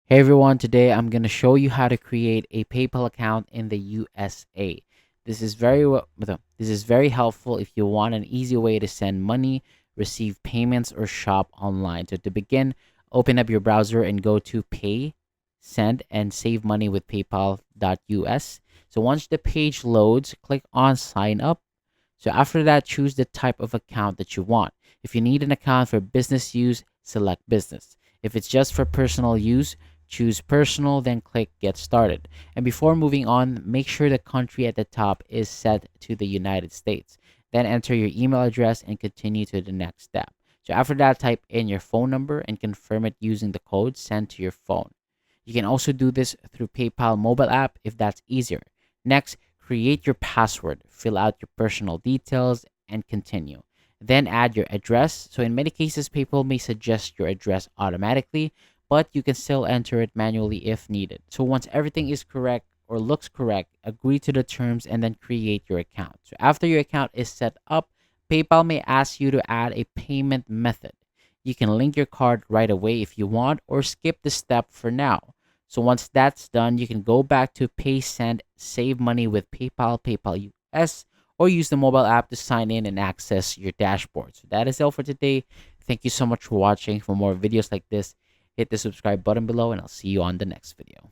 Hey everyone, today I'm going to show you how to create a PayPal account in the USA. This is very helpful if you want an easy way to send money, receive payments, or shop online. So to begin, open up your browser and go to Pay, Send, and Save Money with PayPal.us. So once the page loads, click on Sign Up. So after that, choose the type of account that you want. If you need an account for business use, select business. If it's just for personal use, choose personal, then click get started. And before moving on, make sure the country at the top is set to the United States. Then enter your email address and continue to the next step. So after that, type in your phone number and confirm it using the code sent to your phone. You can also do this through PayPal mobile app if that's easier. Next, create your password, fill out your personal details, and continue. Then add your address. So in many cases, PayPal may suggest your address automatically, but you can still enter it manually if needed. So once everything is correct or looks correct, agree to the terms and then create your account. So after your account is set up, PayPal may ask you to add a payment method. You can link your card right away if you want or skip the step for now. So once that's done, you can go back to Pay, Send, Save Money with PayPal, PayPal US, or use the mobile app to sign in and access your dashboard. So that is all for today. Thank you so much for watching. For more videos like this, hit the subscribe button below and I'll see you on the next video.